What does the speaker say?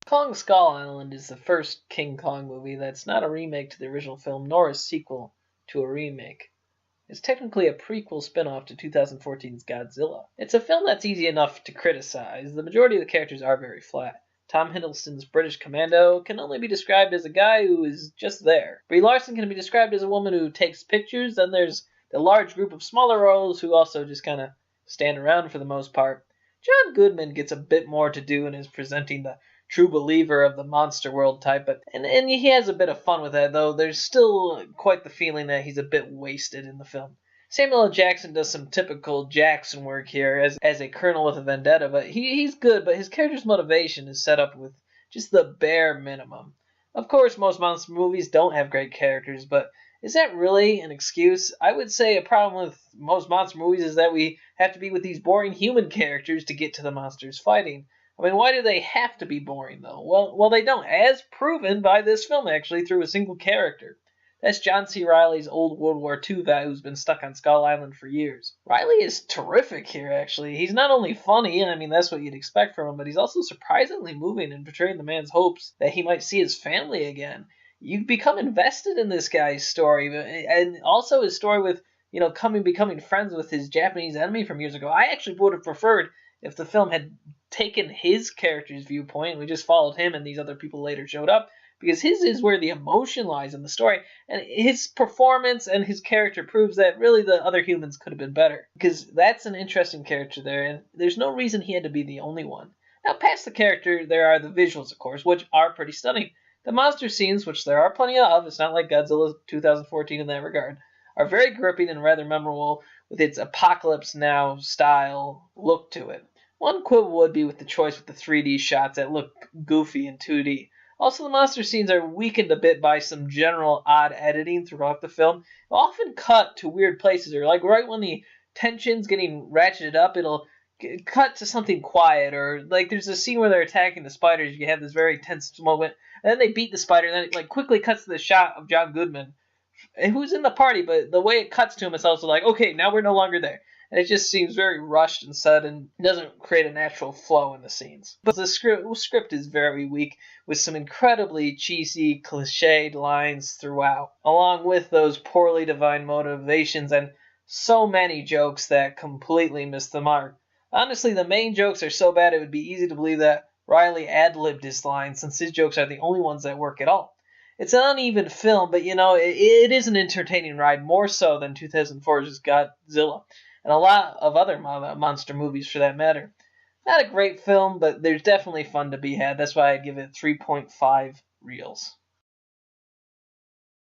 Kong Skull Island is the first King Kong movie that's not a remake to the original film nor a sequel to a remake. It's technically a prequel spin-off to 2014's Godzilla. It's a film that's easy enough to criticize. The majority of the characters are very flat. Tom Hiddleston's British Commando can only be described as a guy who is just there. Brie Larson can be described as a woman who takes pictures. Then there's the large group of smaller roles who also just kind of stand around for the most part. John Goodman gets a bit more to do and is presenting the true believer of the monster world type, but and he has a bit of fun with that, though there's still quite the feeling that he's a bit wasted in the film. Samuel L. Jackson does some typical Jackson work here as a colonel with a vendetta, but he's good, but his character's motivation is set up with just the bare minimum. Of course, most monster movies don't have great characters, but is that really an excuse? I would say a problem with most monster movies is that we have to be with these boring human characters to get to the monsters fighting. I mean, why do they have to be boring, though? Well, they don't, as proven by this film, actually, through a single character. That's John C. Reilly's old World War II guy who's been stuck on Skull Island for years. Reilly is terrific here, actually. He's not only funny, I mean, that's what you'd expect from him, but he's also surprisingly moving in portraying the man's hopes that he might see his family again. You become invested in this guy's story, and also his story with, becoming friends with his Japanese enemy from years ago. I actually would have preferred if the film had taken his character's viewpoint and we just followed him and these other people later showed up, because his is where the emotion lies in the story, and his performance and his character proves that really the other humans could have been better, because that's an interesting character there, and there's no reason he had to be the only one. Now, past the character, there are the visuals, of course, which are pretty stunning. The monster scenes, which there are plenty of, it's not like Godzilla 2014 in that regard, are very gripping and rather memorable with its Apocalypse Now style look to it. One quibble would be with the choice with the 3D shots that look goofy in 2D. Also, the monster scenes are weakened a bit by some general odd editing throughout the film. It'll often cut to weird places, or like right when the tension's getting ratcheted up, it'll cut to something quiet, or like there's a scene where they're attacking the spiders. You have this very tense moment, and then they beat the spider, and then it like quickly cuts to the shot of John Goodman, who's in the party, but the way it cuts to him, it's also like, okay, now we're no longer there. And it just seems very rushed and sudden. It doesn't create a natural flow in the scenes. But the script is very weak, with some incredibly cheesy, cliched lines throughout, along with those poorly defined motivations and so many jokes that completely miss the mark. Honestly, the main jokes are so bad it would be easy to believe that Reilly ad-libbed his lines, since his jokes are the only ones that work at all. It's an uneven film, but it is an entertaining ride, more so than 2004's Godzilla, and a lot of other monster movies for that matter. Not a great film, but there's definitely fun to be had. That's why I give it 3.5 reels.